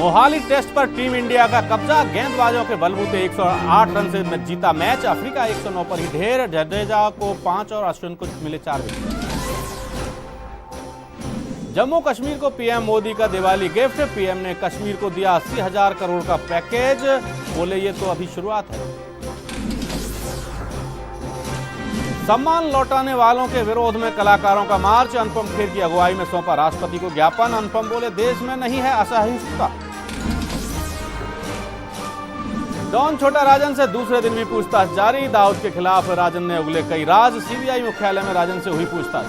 Mohali test पर team India का कब्जा, गेंदबाजों के बलबूते 108 रन से जीता मैच। अफ्रीका 109 पर ही ढेर, जडेजा को 5 और अश्विन को मिले 4 विकेट। जम्मू कश्मीर को पीएम मोदी का दिवाली गिफ्ट, पीएम ने कश्मीर को दिया 80,000 करोड़ का पैकेज, बोले ये तो अभी शुरुआत है। सम्मान लौटाने वालों के विरोध में कलाकारों का मार्च, अनुपम खेर की अगुवाई में सौंपा राष्ट्रपति को ज्ञापन। अनुपम बोले देश में नहीं है असहिष्णुता। डॉन छोटा राजन से दूसरे दिन भी पूछताछ जारी, दाऊद के खिलाफ राजन ने उगले कई राज, सीबीआई मुख्यालय में राजन से हुई पूछताछ।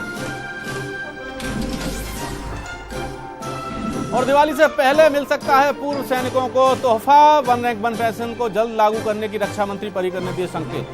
और दिवाली से पहले मिल सकता है पूर्व सैनिकों को तोहफा, 1 रैंक 1 पेंशन को जल्द लागू करने की रक्षा मंत्री पर्रिकर ने दिए संकेत।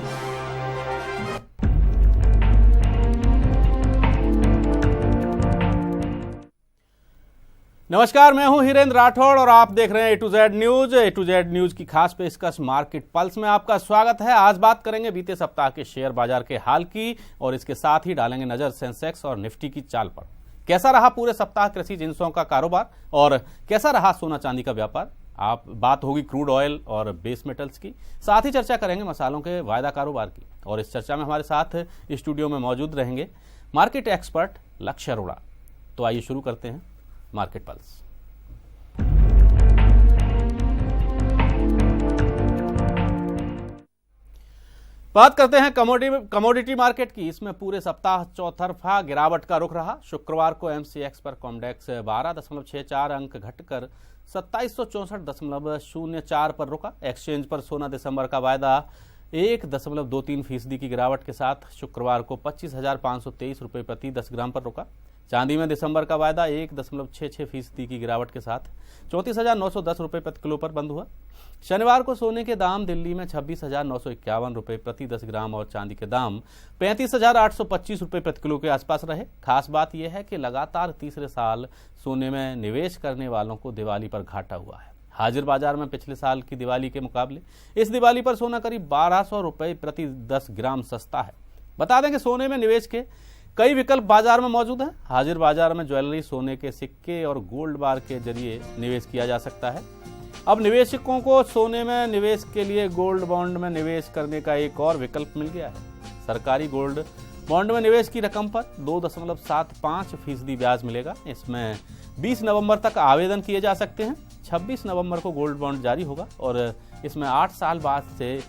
नमस्कार, मैं हूं हिरेंद्र राठौड़ और आप देख रहे हैं A to Z news. A to Z news की खास पेशकश मार्केट पल्स में आपका स्वागत है। आज बात करेंगे बीते सप्ताह के शेयर बाजार के हाल की और इसके साथ ही डालेंगे नजर सेंसेक्स और निफ्टी की चाल पर। कैसा रहा पूरे सप्ताह कृषि जिंसों का कारोबार और कैसा रहा सोना चांदी का व्यापार। आप बात होगी क्रूड ऑयल और बेस मेटल्स की, साथ ही चर्चा करेंगे मसालों के वायदा कारोबार की। और इस चर्चा में हमारे साथ स्टूडियो में मौजूद रहेंगे मार्केट एक्सपर्ट लक्ष्य अरोड़ा। तो आइए शुरू करते हैं मार्केट पल्स। बात करते हैं कमोडिटी मार्केट की। इसमें पूरे सप्ताह चौतरफा गिरावट का रुख रहा। शुक्रवार को एमसीएक्स पर कॉमडेक्स 12.64 अंक घटकर 2764.04 पर रुका। एक्सचेंज पर सोना दिसंबर का वायदा 1.23% की गिरावट के साथ शुक्रवार को 25,523 रुपये प्रति 10 ग्राम पर रुका। चांदी में दिसंबर का वायदा 1.66% की गिरावट के साथ 34,910 रुपये प्रति किलो पर बंद हुआ। शनिवार को सोने के दाम दिल्ली में 26,951 रुपये प्रति 10 ग्राम और चांदी के दाम 35,825 रुपये प्रति किलो के आसपास रहे। खास बात यह है कि लगातार तीसरे साल सोने में निवेश करने वालों को दिवाली पर घाटा हुआ है। हाजिर बाजार में पिछले साल की दिवाली के मुकाबले इस दिवाली पर सोना करीब 1,200 रुपये प्रति 10 ग्राम सस्ता है। बता दें कि सोने में निवेश के कई विकल्प बाजार में मौजूद हैं। हाजिर बाजार में ज्वेलरी, सोने के सिक्के और गोल्ड बार के जरिए निवेश किया जा सकता है। अब निवेशकों को सोने में निवेश के लिए गोल्ड बॉन्ड में निवेश करने का एक और विकल्प मिल गया है। सरकारी गोल्ड बॉन्ड में निवेश की रकम पर 2.75% ब्याज मिलेगा। इसमें 20 नवंबर तक आवेदन किए जा सकते हैं। 26 नवंबर को गोल्ड बॉन्ड जारी होगा और इसमें 8 साल बाद से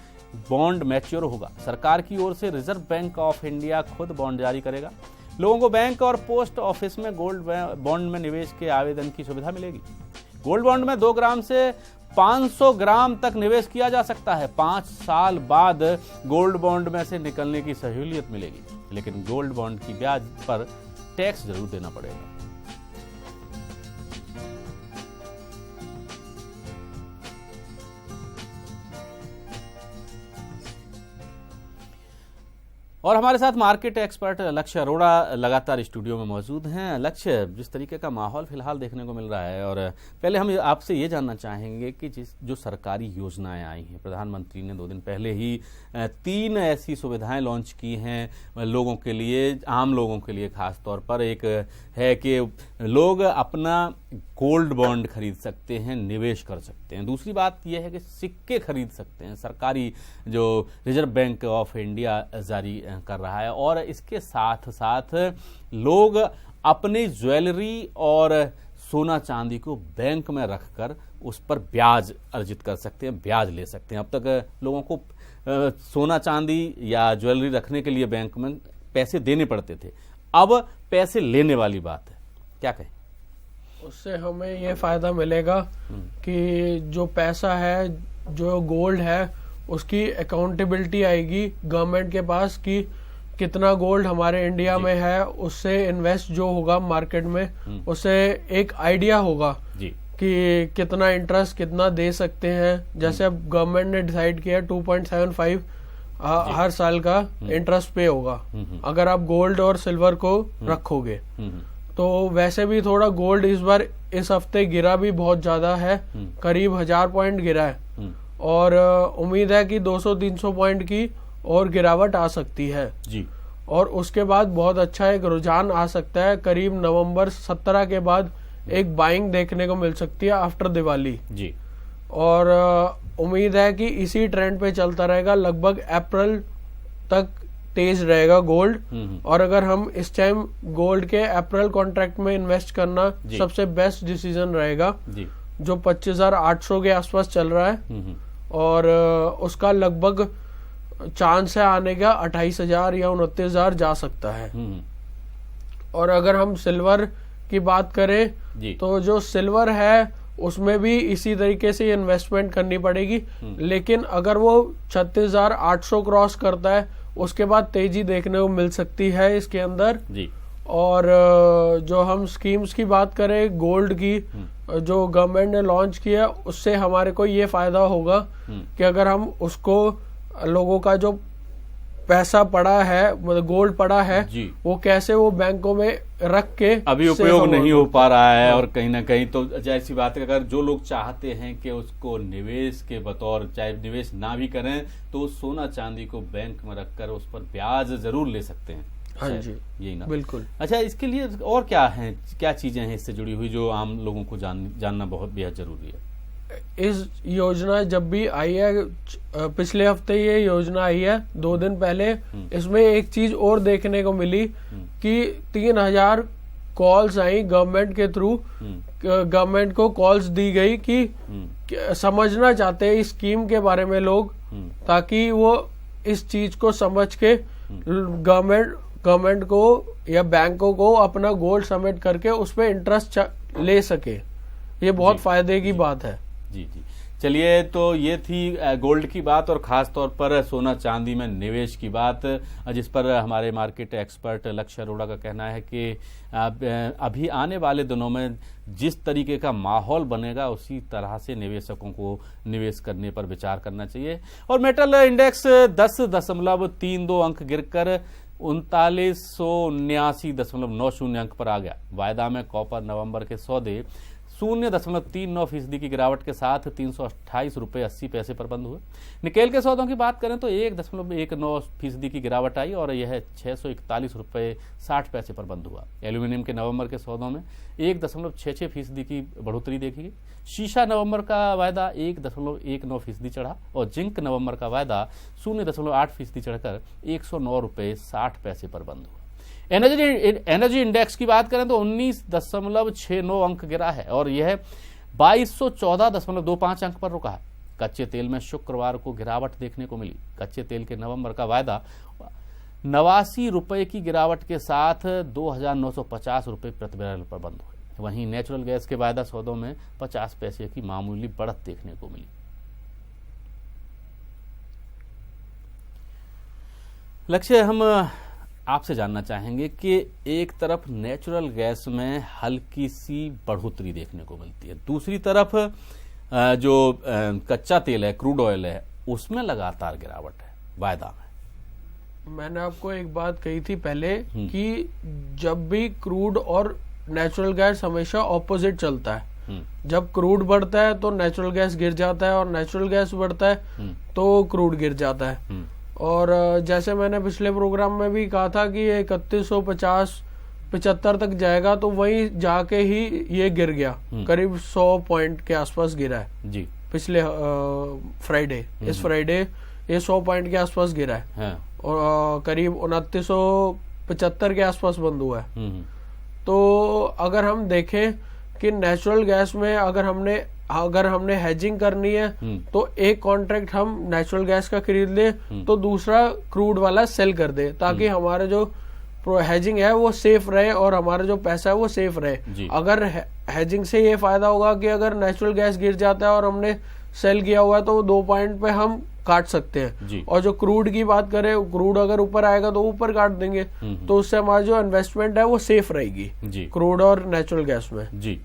बॉन्ड मैच्योर होगा। सरकार की ओर से रिजर्व बैंक ऑफ इंडिया खुद बॉन्ड जारी करेगा। लोगों को बैंक और पोस्ट ऑफिस में गोल्ड बॉन्ड में निवेश के आवेदन की सुविधा मिलेगी। गोल्ड बॉन्ड में 2 ग्राम से 500 ग्राम तक निवेश किया जा सकता है। 5 साल बाद गोल्ड बॉन्ड में से निकलने की सहूलियत मिलेगी, लेकिन गोल्ड बॉन्ड की ब्याज पर टैक्स जरूर देना पड़ेगा। और हमारे साथ मार्केट एक्सपर्ट लक्ष्य अरोड़ा लगातार स्टूडियो में मौजूद हैं। लक्ष्य, जिस तरीके का माहौल फिलहाल देखने को मिल रहा है, और पहले हम आपसे ये जानना चाहेंगे कि जो सरकारी योजनाएं आई हैं, प्रधानमंत्री ने 2 दिन पहले ही 3 ऐसी सुविधाएं लॉन्च की हैं लोगों के लिए, आम लोगों के लिए खास तौर पर। एक है कि लोग अपना गोल्ड बॉन्ड खरीद सकते हैं, निवेश कर सकते हैं। दूसरी बात यह है कि सिक्के खरीद सकते हैं, सरकारी जो रिजर्व बैंक ऑफ इंडिया जारी कर रहा है। और इसके साथ साथ लोग अपनी ज्वेलरी और सोना चांदी को बैंक में रखकर उस पर ब्याज अर्जित कर सकते हैं, ब्याज ले सकते हैं। अब तक लोगों को सोना चांदी या ज्वेलरी रखने के लिए बैंक में पैसे देने पड़ते थे, अब पैसे लेने वाली बात है। क्या कहें? उससे हमें ये फायदा मिलेगा कि जो पैसा है, जो गोल्ड है, उसकी अकाउंटेबिलिटी आएगी गवर्नमेंट के पास कि कितना गोल्ड हमारे इंडिया में है। उससे इन्वेस्ट जो होगा मार्केट में, उससे एक आइडिया होगा कि कितना इंटरेस्ट कितना दे सकते हैं। जैसे अब गवर्नमेंट ने डिसाइड किया 2.75 हर साल का इंटरेस्ट पे होगा अगर आप गोल्ड और सिल्वर को रखोगे। तो वैसे भी थोड़ा गोल्ड इस हफ्ते गिरा भी बहुत ज्यादा है, करीब 1000 पॉइंट गिरा है और उम्मीद है कि 200-300 पॉइंट की और गिरावट आ सकती है जी। और उसके बाद बहुत अच्छा एक रुझान आ सकता है। करीब नवंबर 17 के बाद एक बाइंग देखने को मिल सकती है आफ्टर दिवाली जी। और उम्मीद है कि इसी ट्रेंड पे चलता रहेगा, लगभग अप्रैल तक तेज रहेगा गोल्ड। और अगर हम इस टाइम गोल्ड के अप्रैल कॉन्ट्रैक्ट में इन्वेस्ट करना सबसे बेस्ट डिसीजन रहेगा जी। जो 25,800 के आसपास चल रहा है और उसका लगभग चांस है आने का 28,000 या 29,000 जा सकता है। और अगर हम सिल्वर की बात करें तो जो सिल्वर है उसमें भी इसी तरीके से इन्वेस्टमेंट करनी पड़ेगी, लेकिन अगर वो 36,800 क्रॉस करता है उसके बाद तेजी देखने को मिल सकती है इसके अंदर जी। और जो हम स्कीम्स की बात करें गोल्ड की जो गवर्नमेंट ने लॉन्च किया उससे हमारे को ये फायदा होगा कि अगर हम उसको लोगों का जो पैसा पड़ा है मतलब गोल्ड पड़ा है वो कैसे वो बैंकों में रख के अभी उपयोग नहीं हो पा रहा है और कहीं ना कहीं तो जाहिर सी बात है अगर जो लोग चाहते हैं कि उसको निवेश के बतौर चाहे निवेश ना भी करें तो सोना चांदी को बैंक में रखकर उस पर ब्याज जरूर ले सकते हैं। हाँ जी, यही ना। बिल्कुल। अच्छा, इसके लिए और क्या है, क्या चीजें हैं इससे जुड़ी हुई जो आम लोगों को जानना बहुत बेहद जरूरी है? इस योजना जब भी आई है, पिछले हफ्ते ये योजना आई है 2 दिन पहले, इसमें एक चीज और देखने को मिली कि 3,000 कॉल्स आई गवर्नमेंट के थ्रू। गवर्नमेंट को कॉल्स दी गई कि समझना चाहते हैं इस स्कीम के बारे में लोग, ताकि वो इस चीज को समझ के गवर्नमेंट को या बैंकों को अपना गोल्ड सबमिट करके उस पर इंटरेस्ट ले सके। ये बहुत फायदे की बात है। जी जी। चलिए, तो ये थी गोल्ड की बात और खास तौर पर सोना चांदी में निवेश की बात, जिस पर हमारे मार्केट एक्सपर्ट लक्ष्य अरोड़ा का कहना है कि अभी आने वाले दिनों में जिस तरीके का माहौल बनेगा उसी तरह से निवेशकों को निवेश करने पर विचार करना चाहिए। और मेटल इंडेक्स 10.32 अंक गिरकर 3979.90 अंक पर आ गया। वायदा में कॉपर नवंबर के सौदे 0.39% की गिरावट के साथ 328 रुपये 80 पैसे पर बंद हुए। निकेल के सौदों की बात करें तो 1.19% की गिरावट आई और यह 641 रुपये 60 पैसे पर बंद हुआ। एल्यूमिनियम के नवंबर के सौदों में 1.66% की बढ़ोतरी देखी गई। शीशा नवंबर का वायदा 1.19% चढ़ा और जिंक नवंबर का वायदा 0.8% चढ़कर 109 रुपये 60 पैसे पर बंद हुआ। एनर्जी इंडेक्स की बात करें तो 19.69 अंक गिरा है और यह 2214.25 अंक पर रुका है। कच्चे तेल में शुक्रवार को गिरावट देखने को मिली। कच्चे तेल के नवंबर का वायदा 89 रुपये की गिरावट के साथ 2,950 रुपये प्रति बैरल पर बंद हुए। वहीं नेचुरल गैस के वायदा सौदों में 50 पैसे की मामूली बढ़त देखने को मिली। लक्ष्य, हम आपसे जानना चाहेंगे कि एक तरफ नेचुरल गैस में हल्की सी बढ़ोतरी देखने को मिलती है, दूसरी तरफ जो कच्चा तेल है, क्रूड ऑयल है, उसमें लगातार गिरावट है वायदा में। मैंने आपको एक बात कही थी पहले कि जब भी क्रूड और नेचुरल गैस हमेशा ऑपोजिट चलता है। जब क्रूड बढ़ता है तो नेचुरल गैस गिर जाता है और नेचुरल गैस बढ़ता है तो क्रूड गिर जाता है। और जैसे मैंने पिछले प्रोग्राम में भी कहा था कि 3150-75 तक जाएगा, तो वहीं जाके ही ये गिर गया, करीब 100 पॉइंट के आसपास गिरा है जी। पिछले फ्राइडे, इस फ्राइडे ये 100 पॉइंट के आसपास गिरा है और करीब 2975 के आसपास बंद हुआ है। तो अगर हम देखें कि नेचुरल गैस में अगर हमने हेजिंग करनी है तो एक कॉन्ट्रैक्ट हम नेचुरल गैस का खरीद ले तो दूसरा क्रूड वाला सेल कर दे, ताकि हमारा जो हेजिंग है वो सेफ रहे और हमारा जो पैसा है वो सेफ रहे। अगर हेजिंग से ये फायदा होगा कि अगर नेचुरल गैस गिर जाता है और हमने सेल किया हुआ है तो 2 पॉइंट पे हम काट सकते हैं। और जो क्रूड की बात करें, क्रूड अगर ऊपर आएगा तो ऊपर काट देंगे, तो उससे हमारा जो इन्वेस्टमेंट है वो सेफ रहेगी क्रूड और नेचुरल गैस में जी।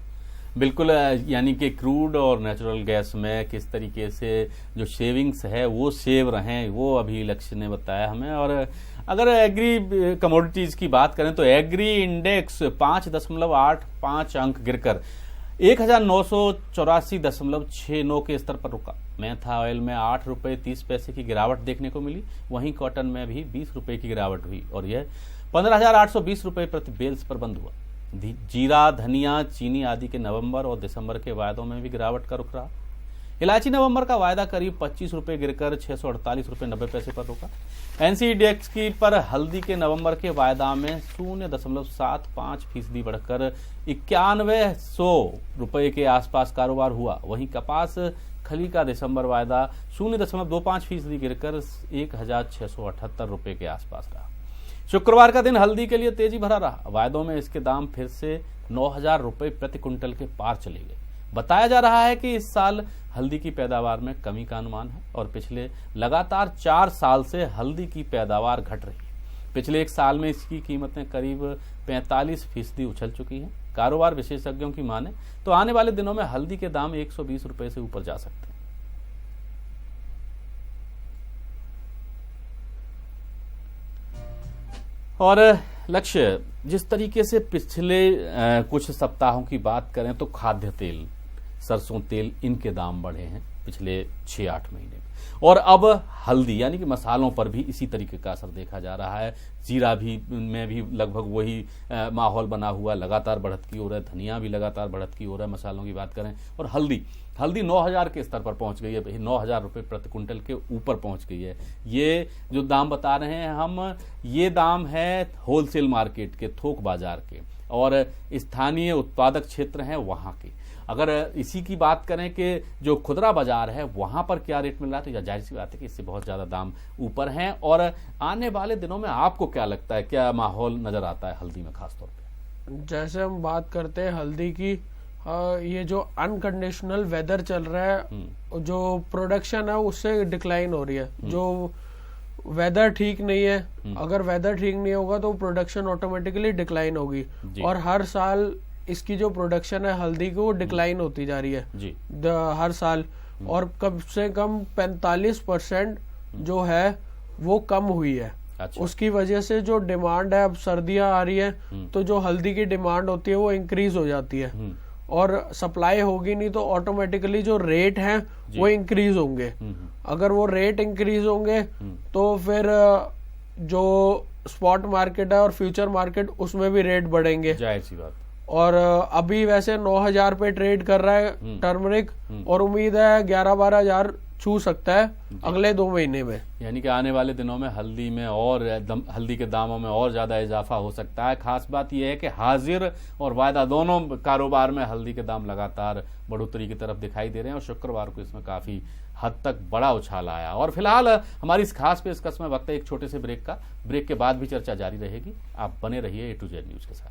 बिल्कुल, यानी कि क्रूड और नेचुरल गैस में किस तरीके से जो सेविंग्स है वो सेव रहें, वो अभी लक्ष्य ने बताया हमें। और अगर एग्री कमोडिटीज की बात करें तो एग्री इंडेक्स 5.85 अंक गिरकर 1984.69 के स्तर पर रुका। मेथा ऑयल में 8 रुपये 30 पैसे की गिरावट देखने को मिली। वहीं कॉटन में भी 20 रुपये की गिरावट हुई और यह 15,820 रुपये प्रति बेल्स पर बंद हुआ। जीरा, धनिया, चीनी आदि के नवंबर और दिसंबर के वायदों में भी गिरावट का रुख रहा। इलायची नवंबर का वायदा करीब 25 रुपए गिरकर 648 रुपए 90 पैसे पर रुका। एनसीडीएक्स की पर हल्दी के नवंबर के वायदा में 0.75% बढ़कर 9100 रुपए के आसपास कारोबार हुआ। वहीं कपास खली का दिसंबर वायदा 0.25% गिरकर 1678 रुपए के आसपास रहा। शुक्रवार का दिन हल्दी के लिए तेजी भरा रहा। वायदों में इसके दाम फिर से 9000 रुपए प्रति क्विंटल के पार चले गए। बताया जा रहा है कि इस साल हल्दी की पैदावार में कमी का अनुमान है और पिछले लगातार 4 साल से हल्दी की पैदावार घट रही है। पिछले एक साल में इसकी कीमतें करीब 45% उछल चुकी हैं। कारोबार विशेषज्ञों की माने तो आने वाले दिनों में हल्दी के दाम 120 रुपए से ऊपर जा सकते हैं। और लक्ष्य, जिस तरीके से पिछले कुछ सप्ताहों की बात करें तो खाद्य तेल, सरसों तेल, इनके दाम बढ़े हैं पिछले 6-8 महीने में, और अब हल्दी यानी कि मसालों पर भी इसी तरीके का असर देखा जा रहा है। जीरा भी में भी लगभग वही माहौल बना हुआ, लगातार बढ़त की ओर है। धनिया भी लगातार बढ़त की ओर है मसालों की बात करें। और हल्दी 9000 के स्तर पर पहुंच गई है, 9000 रुपये प्रति क्विंटल के ऊपर पहुंच गई है। ये जो दाम बता रहे हैं हम, ये दाम है होलसेल मार्केट के, थोक बाजार के, और स्थानीय उत्पादक क्षेत्र हैं वहां के। अगर इसी की बात करें कि जो खुदरा बाजार है वहां पर क्या रेट मिल रहा है, तो जाहिर सी बात है कि इससे बहुत ज्यादा दाम ऊपर हैं। और आने वाले दिनों में आपको क्या लगता है, क्या माहौल नजर आता है हल्दी में खासतौर पे? जैसे हम बात करते हैं हल्दी की, ये जो अनकंडीशनल वेदर चल रहा है, जो प्रोडक्शन है उससे डिक्लाइन हो रही है। जो वेदर ठीक नहीं है, अगर वेदर ठीक नहीं होगा तो प्रोडक्शन ऑटोमेटिकली डिक्लाइन होगी। और हर साल इसकी जो प्रोडक्शन है हल्दी की वो डिक्लाइन होती जा रही है जी। हर साल, और कम से कम 45% जो है वो कम हुई है। अच्छा। उसकी वजह से जो डिमांड है, अब सर्दियां आ रही है तो जो हल्दी की डिमांड होती है वो इंक्रीज हो जाती है, और सप्लाई होगी नहीं तो ऑटोमेटिकली जो रेट हैं वो इंक्रीज होंगे। अगर वो रेट इंक्रीज होंगे तो फिर जो स्पॉट मार्केट है और फ्यूचर मार्केट, उसमें भी रेट बढ़ेंगे, जाहिर सी बात। और अभी वैसे 9000 पे ट्रेड कर रहा है टर्मरिक, और उम्मीद है 11-12 छू सकता है अगले 2 महीने में। यानी कि आने वाले दिनों में हल्दी में और हल्दी के दामों में और ज्यादा इजाफा हो सकता है। खास बात यह है कि हाजिर और वायदा दोनों कारोबार में हल्दी के दाम लगातार बढ़ोतरी की तरफ दिखाई दे रहे हैं, और शुक्रवार को इसमें काफी हद तक बड़ा उछाल आया। और फिलहाल हमारी इस खास पेशकश में वक्त है एक छोटे से ब्रेक का। ब्रेक के बाद भी चर्चा जारी रहेगी। आप बने रहिए A to Z न्यूज के साथ।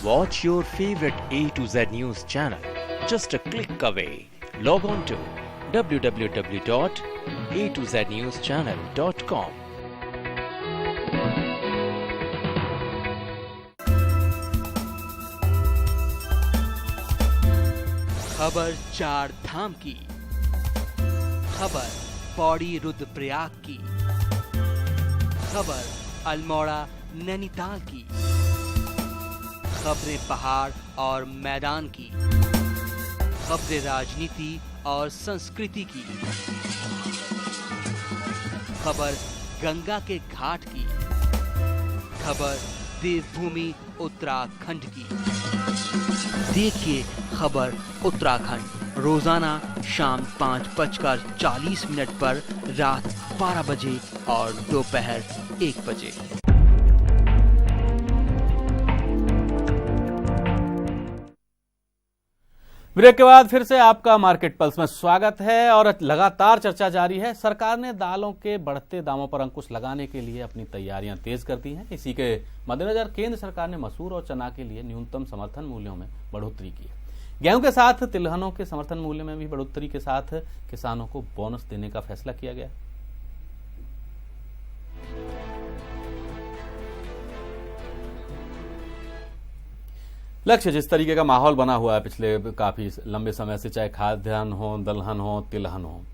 Watch your favorite A to Z News channel just a click away. Log on to www.atozNewschannel.com. खबर 4 धाम की, खबर पौड़ी रुद्रप्रयाग की, खबर अल्मोड़ा नैनीताल की, खबरें पहाड़ और मैदान की, खबरें राजनीति और संस्कृति की, खबर गंगा के घाट की, खबर देवभूमि उत्तराखंड की। देखिए खबर उत्तराखंड रोजाना शाम 5:40 पर, रात 12 बजे और दोपहर 1 बजे। ब्रेक के बाद फिर से आपका मार्केट पल्स में स्वागत है। और लगातार चर्चा जारी है। सरकार ने दालों के बढ़ते दामों पर अंकुश लगाने के लिए अपनी तैयारियां तेज कर दी हैं। इसी के मद्देनजर केंद्र सरकार ने मसूर और चना के लिए न्यूनतम समर्थन मूल्यों में बढ़ोतरी की है। गेहूं के साथ तिलहनों के समर्थन मूल्य में भी बढ़ोतरी के साथ किसानों को बोनस देने का फैसला किया गया। लक्ष्य, जिस तरीके का माहौल बना हुआ है पिछले काफी लंबे समय से, चाहे खाद्यान्न हो, दलहन हो,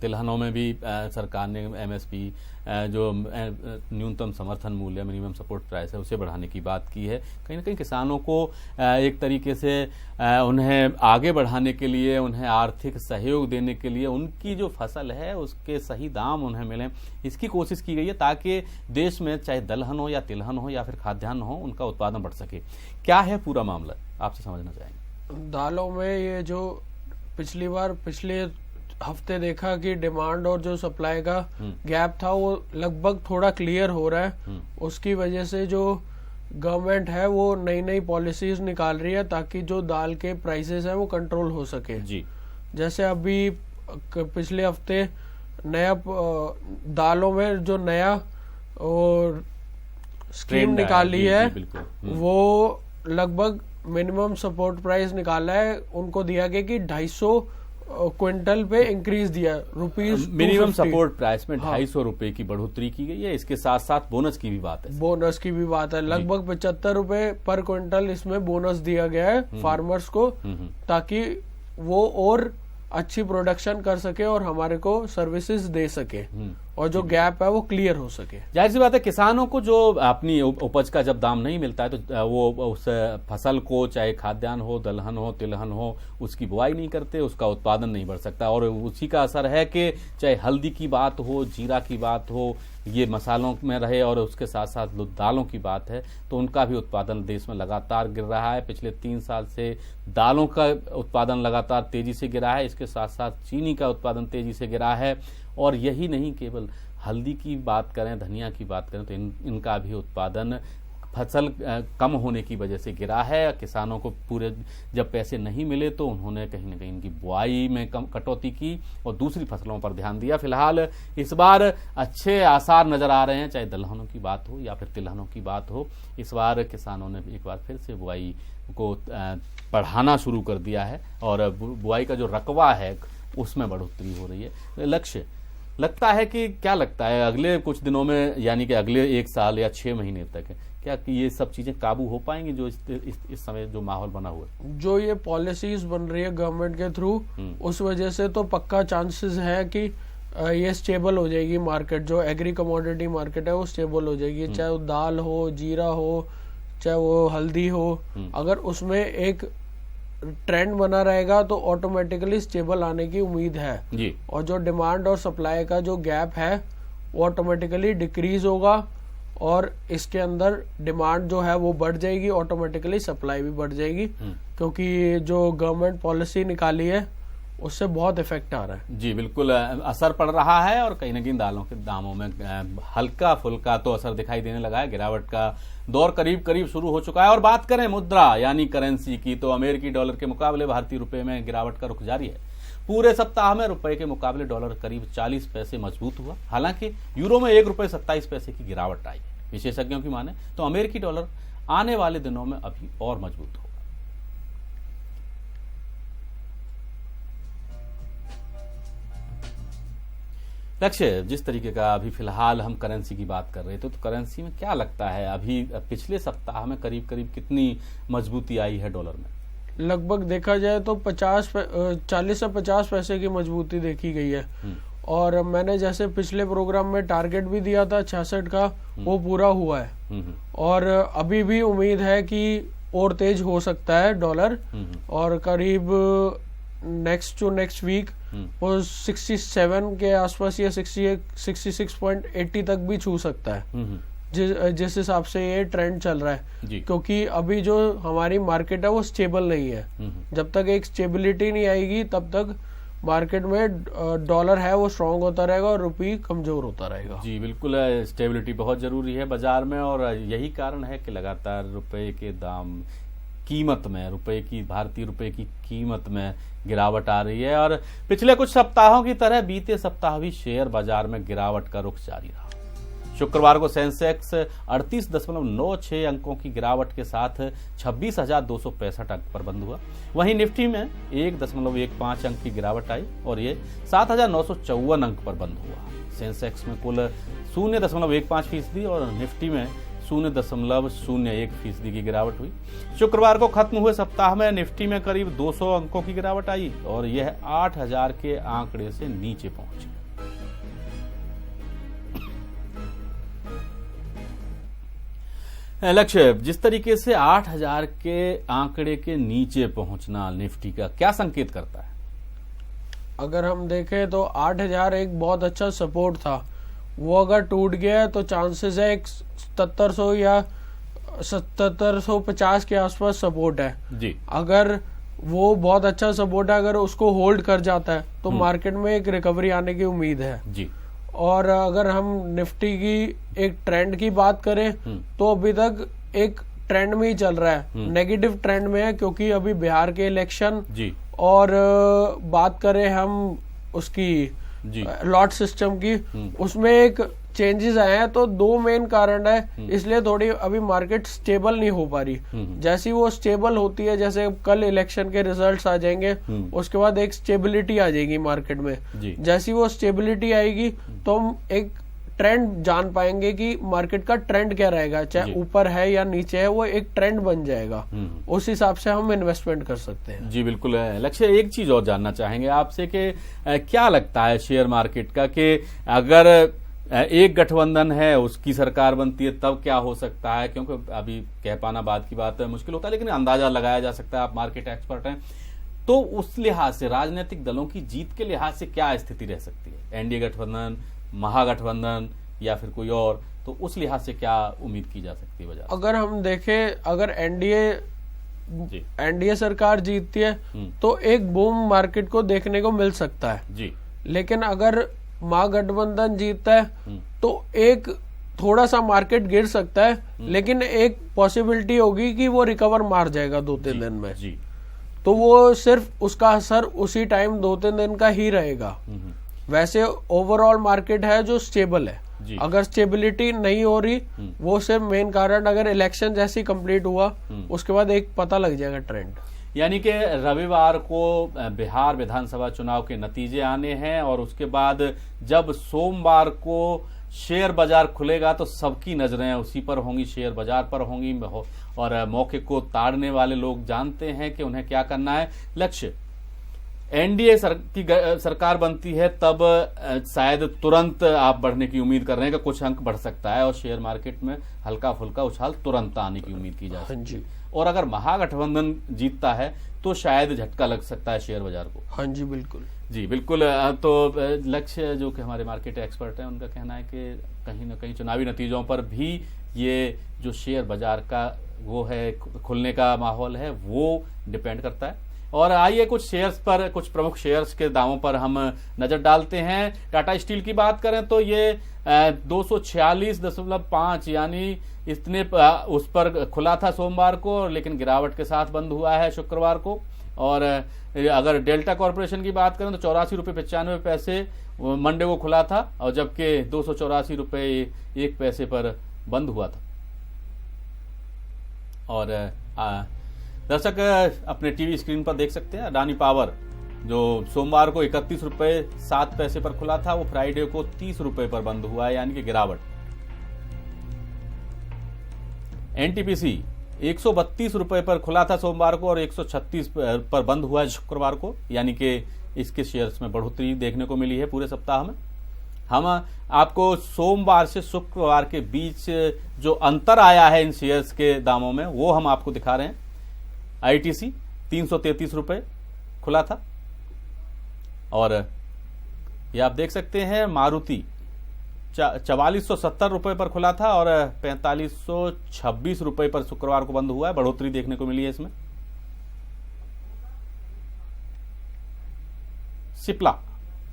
तिलहनों में भी सरकार ने एमएसपी जो न्यूनतम समर्थन मूल्य मिनिमम सपोर्ट प्राइस है उसे बढ़ाने की बात की है। कहीं ना कहीं किसानों को एक तरीके से उन्हें आगे बढ़ाने के लिए, उन्हें आर्थिक सहयोग देने के लिए, उनकी जो फसल है उसके सही दाम उन्हें मिलें, इसकी कोशिश की गई है ताकि देश में चाहे दलहन हो या तिलहन हो या फिर खाद्यान्न हो, उनका उत्पादन बढ़ सके। क्या है पूरा मामला, आपसे समझना चाहेंगे। दालों में ये जो पिछले हफ्ते देखा कि डिमांड और जो सप्लाई का गैप था वो लगभग थोड़ा क्लियर हो रहा है। उसकी वजह से जो गवर्नमेंट है वो नई पॉलिसीज निकाल रही है ताकि जो दाल के प्राइसेस हैं वो कंट्रोल हो सके जी। जैसे अभी पिछले हफ्ते नया दालों में जो नया और स्कीम निकाली है वो लगभग मिनिमम सपोर्ट प्राइस निकाला है, उनको दिया गया कि 250 क्विंटल पे इंक्रीज दिया रुपीज। मिनिमम सपोर्ट प्राइस में 250 रुपए की बढ़ोतरी की गई है। इसके साथ साथ बोनस की भी बात है, लगभग 75 रुपए पर क्विंटल इसमें बोनस दिया गया है फार्मर्स को, ताकि वो और अच्छी प्रोडक्शन कर सके और हमारे को सर्विसेज दे सके और जो गैप है वो क्लियर हो सके। जाहिर सी बात है, किसानों को जो अपनी उपज का जब दाम नहीं मिलता है तो वो उस फसल को, चाहे खाद्यान्न हो, दलहन हो, तिलहन हो, उसकी बुआई नहीं करते, उसका उत्पादन नहीं बढ़ सकता। और उसी का असर है कि चाहे हल्दी की बात हो, जीरा की बात हो, ये मसालों में रहे, और उसके साथ साथ दालों की बात है तो उनका भी उत्पादन देश में लगातार गिर रहा है। पिछले 3 साल से दालों का उत्पादन लगातार तेजी से गिरा है, इसके साथ साथ चीनी का उत्पादन तेजी से गिरा है। और यही नहीं, केवल हल्दी की बात करें, धनिया की बात करें तो इनका भी उत्पादन फसल कम होने की वजह से गिरा है। किसानों को पूरे जब पैसे नहीं मिले तो उन्होंने कहीं ना कहीं इनकी बुआई में कटौती की और दूसरी फसलों पर ध्यान दिया। फिलहाल इस बार अच्छे आसार नजर आ रहे हैं, चाहे दलहनों की बात हो या फिर तिलहनों की बात हो। इस बार किसानों ने एक बार फिर से बुआई को बढ़ाना शुरू कर दिया है और बुआई का जो रकबा है उसमें बढ़ोतरी हो रही है। लक्ष्य लगता है कि क्या लगता है अगले कुछ दिनों में, यानी कि अगले 1 साल या 6 महीने तक क्या कि ये सब चीजें काबू हो पाएंगी जो इस समय जो माहौल बना हुआ है? जो ये पॉलिसीज बन रही है गवर्नमेंट के थ्रू, उस वजह से तो पक्का चांसेस है कि ये स्टेबल हो जाएगी मार्केट। जो एग्री कमोडिटी मार्केट है वो स्टेबल हो जाएगी, चाहे वो दाल हो, जीरा हो, चाहे वो हल्दी हो। अगर उसमें एक ट्रेंड बना रहेगा तो ऑटोमेटिकली स्टेबल आने की उम्मीद है जी। और जो डिमांड और सप्लाई का जो गैप है वो ऑटोमेटिकली डिक्रीज होगा और इसके अंदर डिमांड जो है वो बढ़ जाएगी, ऑटोमेटिकली सप्लाई भी बढ़ जाएगी, क्योंकि जो गवर्नमेंट पॉलिसी निकाली है उससे बहुत इफेक्ट आ रहा है। जी बिल्कुल, असर पड़ रहा है और कहीं ना कहीं दालों के दामों में हल्का फुल्का तो असर दिखाई देने लगा है। गिरावट का दौर करीब करीब शुरू हो चुका है। और बात करें मुद्रा यानी करेंसी की, तो अमेरिकी डॉलर के मुकाबले भारतीय रुपए में गिरावट का रुख जारी है। पूरे सप्ताह में रुपए के मुकाबले डॉलर करीब 40 पैसे मजबूत हुआ। हालांकि यूरो में ₹1.27 की गिरावट आई। विशेषज्ञों की माने तो अमेरिकी डॉलर आने वाले दिनों में अभी और मजबूत होगा। लक्ष्य, जिस तरीके का अभी फिलहाल हम करेंसी की बात कर रहे थे, तो करेंसी में क्या लगता है अभी पिछले सप्ताह में करीब करीब कितनी मजबूती आई है डॉलर में? लगभग देखा जाए तो 40 से 50 पैसे की मजबूती देखी गई है। और मैंने जैसे पिछले प्रोग्राम में टारगेट भी दिया था 66 का, वो पूरा हुआ है। और अभी भी उम्मीद है कि और तेज हो सकता है डॉलर, और करीब नेक्स्ट वीक वो 67 के आसपास या 66.80 तक भी छू सकता है, जिस हिसाब से ये ट्रेंड चल रहा है। क्योंकि अभी जो हमारी मार्केट है वो स्टेबल नहीं है। जब तक एक स्टेबिलिटी नहीं आएगी तब तक मार्केट में डॉलर है वो स्ट्रांग होता रहेगा और रुपये कमजोर होता रहेगा। जी बिल्कुल, स्टेबिलिटी बहुत जरूरी है बाजार में, और यही कारण है कि लगातार रुपए के दाम कीमत में, भारतीय रुपए की कीमत में गिरावट आ रही है। और पिछले कुछ सप्ताहों की तरह बीते सप्ताह भी शेयर बाजार में गिरावट का रुख जारी रहा। शुक्रवार को सेंसेक्स 38.96 अंकों की गिरावट के साथ 26,265 अंक पर बंद हुआ। वहीं निफ्टी में 1.15 अंक की गिरावट आई और ये 7,954 अंक पर बंद हुआ। सेंसेक्स में कुल 0.15% और निफ्टी में 0.01% की गिरावट हुई। शुक्रवार को खत्म हुए सप्ताह में निफ्टी में करीब 200 अंकों की गिरावट आई और यह 8,000 के आंकड़े से नीचे पहुंची। लक्ष्य, जिस तरीके से 8,000 के आंकड़े के नीचे पहुंचना निफ्टी का क्या संकेत करता है? अगर हम देखें तो 8,000 एक बहुत अच्छा सपोर्ट था, वो अगर टूट गया है तो चांसेस है एक 7700 या 7750 के आसपास सपोर्ट है जी। अगर वो बहुत अच्छा सपोर्ट है, अगर उसको होल्ड कर जाता है तो मार्केट में एक रिकवरी आने की उम्मीद है जी। और अगर हम निफ्टी की एक ट्रेंड की बात करें तो अभी तक एक ट्रेंड में ही चल रहा है, नेगेटिव ट्रेंड में है, क्योंकि अभी बिहार के इलेक्शन जी और बात करें हम उसकी लॉट सिस्टम की, उसमें एक चेंजेस आए हैं, तो दो मेन कारण है, इसलिए थोड़ी अभी मार्केट स्टेबल नहीं हो पा रही। जैसी वो स्टेबल होती है, जैसे कल इलेक्शन के रिजल्ट्स आ जाएंगे, उसके बाद एक स्टेबिलिटी आ जाएगी मार्केट में। जैसी वो स्टेबिलिटी आएगी तो हम एक ट्रेंड जान पाएंगे कि मार्केट का ट्रेंड क्या रहेगा, चाहे ऊपर है या नीचे है, वो एक ट्रेंड बन जाएगा। उस हिसाब से हम इन्वेस्टमेंट कर सकते हैं। जी बिल्कुल। लक्ष्य, एक चीज और जानना चाहेंगे आपसे कि क्या लगता है शेयर मार्केट का कि अगर एक गठबंधन है उसकी सरकार बनती है तब क्या हो सकता है? क्योंकि अभी कह पाना बात की बात है, मुश्किल होता है, लेकिन अंदाजा लगाया जा सकता है। आप मार्केट एक्सपर्ट हैं, तो उस लिहाज से राजनीतिक दलों की जीत के लिहाज से क्या स्थिति रह सकती है? एनडीए गठबंधन, महागठबंधन या फिर कोई और, तो उस लिहाज से क्या उम्मीद की जा सकती है बाजार? अगर हम देखें, अगर एनडीए सरकार जीतती है तो एक बूम मार्केट को देखने को मिल सकता है जी। लेकिन अगर महागठबंधन जीतता है तो एक थोड़ा सा मार्केट गिर सकता है, लेकिन एक पॉसिबिलिटी होगी कि वो रिकवर मार जाएगा 2-3 दिन में जी। तो वो सिर्फ उसका असर उसी टाइम 2-3 दिन का ही रहेगा। वैसे ओवरऑल मार्केट है जो स्टेबल है। अगर स्टेबिलिटी नहीं हो रही, वो सिर्फ मेन कारण अगर इलेक्शन जैसे कंप्लीट हुआ उसके बाद एक पता लग जाएगा ट्रेंड। यानी कि रविवार को बिहार विधानसभा चुनाव के नतीजे आने हैं और उसके बाद जब सोमवार को शेयर बाजार खुलेगा तो सबकी नजरें उसी पर होंगी, शेयर बाजार पर होंगी और मौके को ताड़ने वाले लोग जानते हैं कि उन्हें क्या करना है। लक्ष्य, एनडीए की सरकार बनती है तब शायद तुरंत आप बढ़ने की उम्मीद कर रहे हैं कि कुछ अंक बढ़ सकता है और शेयर मार्केट में हल्का फुल्का उछाल तुरंत आने की उम्मीद की जा सकती है। और अगर महागठबंधन जीतता है तो शायद झटका लग सकता है शेयर बाजार को। हाँ जी बिल्कुल। जी बिल्कुल। तो लक्ष्य जो कि हमारे मार्केट एक्सपर्ट हैं, उनका कहना है कि कहीं ना कहीं चुनावी नतीजों पर भी ये जो शेयर बाजार का वो है खुलने का माहौल है वो डिपेंड करता है। और आइए कुछ शेयर्स पर, कुछ प्रमुख शेयर्स के दामों पर हम नजर डालते हैं। टाटा स्टील की बात करें तो ये 246.5 यानी इतने उस पर खुला था सोमवार को, लेकिन गिरावट के साथ बंद हुआ है शुक्रवार को। और अगर डेल्टा कॉर्पोरेशन की बात करें तो 84.95 मंडे को खुला था और जबकि 284.01 पर बंद हुआ था। और दर्शक अपने टीवी स्क्रीन पर देख सकते हैं अडानी पावर जो सोमवार को 31.07 पर खुला था, वो फ्राइडे को 30 रुपए पर बंद हुआ है, यानी कि गिरावट। एनटीपीसी 132 रुपए पर खुला था सोमवार को और 136 पर बंद हुआ है शुक्रवार को, यानी कि इसके शेयर्स में बढ़ोतरी देखने को मिली है पूरे सप्ताह में। हम आपको सोमवार से शुक्रवार के बीच जो अंतर आया है इन शेयर्स के दामों में वो हम आपको दिखा रहे हैं। आईटीसी 333 रुपए खुला था और ये आप देख सकते हैं मारुति 4470 रुपए पर खुला था और 4526 रुपए पर शुक्रवार को बंद हुआ है, बढ़ोतरी देखने को मिली है इसमें। सिप्ला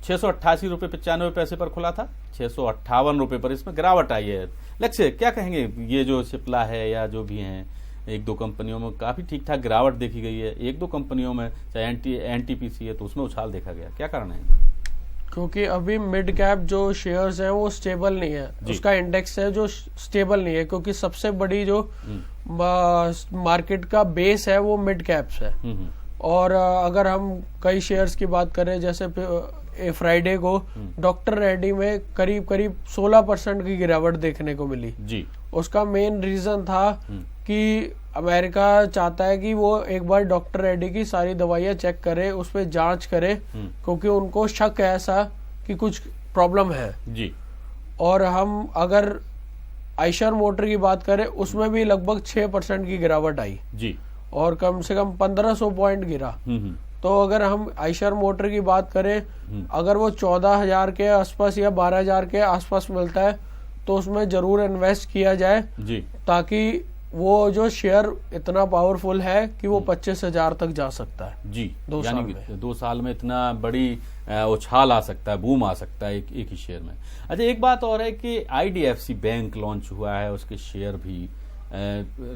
688 रुपए 95 पर खुला था, 658 रुपए पर इसमें गिरावट आई है। लक्ष्य क्या कहेंगे, ये जो सिप्ला है या जो भी हैं, एक दो कंपनियों में काफी ठीक ठाक गिरावट देखी गई है, एक दो कंपनियों में चाहे एनटीपीसी है तो उसमें उछाल देखा गया, क्या कारण है? क्योंकि अभी मिड कैप जो शेयर्स हैं वो स्टेबल नहीं है, उसका इंडेक्स है जो स्टेबल नहीं है, क्योंकि सबसे बड़ी जो मार्केट का बेस है वो मिड कैप्स है। और अगर हम कई शेयर्स की बात करें, जैसे फ्राइडे को डॉक्टर रेड्डी में करीब 16% की गिरावट देखने को मिली जी। उसका मेन रीजन था कि अमेरिका चाहता है कि वो एक बार डॉक्टर रेड्डी की सारी दवाइयां चेक करे, उस पर जांच करे, क्योंकि उनको शक है ऐसा कि कुछ प्रॉब्लम है जी। और हम अगर आइशर मोटर की बात करें, उसमें भी लगभग 6% की गिरावट आई जी, और कम से कम 1500 पॉइंट गिरा। तो अगर हम आइशर मोटर की बात करें, अगर वो 14,000 के आसपास या 12,000 के आसपास मिलता है तो उसमें जरूर इन्वेस्ट किया जाए जी, ताकि वो जो शेयर इतना पावरफुल है कि वो 25,000 तक जा सकता है जी। 2 साल में इतना बड़ी उछाल आ सकता है, बूम आ सकता है एक ही शेयर में। अच्छा, एक बात और है कि IDFC बैंक लॉन्च हुआ है, उसके शेयर भी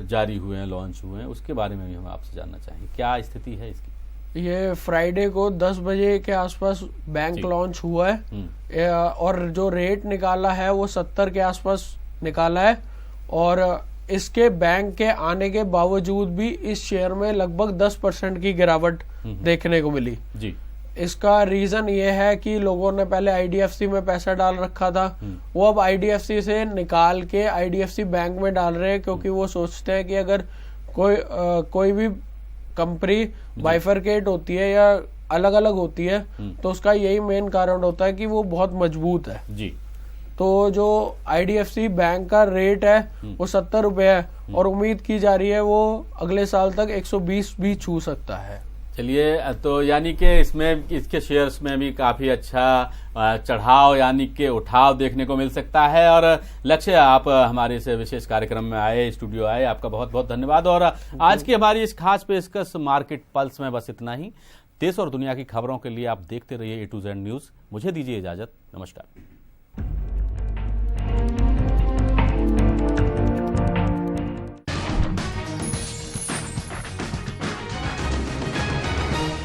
जारी हुए हैं, लॉन्च हुए हैं, उसके बारे में भी हम आपसे जानना चाहेंगे, क्या स्थिति है इसकी? ये फ्राइडे को 10 बजे के आसपास बैंक लॉन्च हुआ है, और जो रेट निकाला है वो 70 के आसपास निकाला है, और इसके बैंक के आने के बावजूद भी इस शेयर में लगभग 10% की गिरावट देखने को मिली जी। इसका रीजन ये है कि लोगों ने पहले IDFC में पैसा डाल रखा था, वो अब IDFC से निकाल के IDFC बैंक में डाल रहे हैं, क्योंकि वो सोचते हैं कि अगर कोई भी कंपनी बाइफरकेट होती है या अलग अलग होती है तो उसका यही मेन कारण होता है कि वो बहुत मजबूत है जी। तो जो IDFC बैंक का रेट है वो 70 रुपए है, और उम्मीद की जा रही है वो अगले साल तक 120 भी छू सकता है। चलिए, तो यानी कि इसमें इसके शेयर्स में भी काफी अच्छा चढ़ाव यानी कि उठाव देखने को मिल सकता है। और लक्ष्य, आप हमारे इस विशेष कार्यक्रम में आए, स्टूडियो आए, आपका बहुत बहुत धन्यवाद। और आज की हमारी इस खास पेशकश मार्केट पल्स में बस इतना ही। देश और दुनिया की खबरों के लिए आप देखते रहिए A to Z न्यूज। मुझे दीजिए इजाजत, नमस्कार।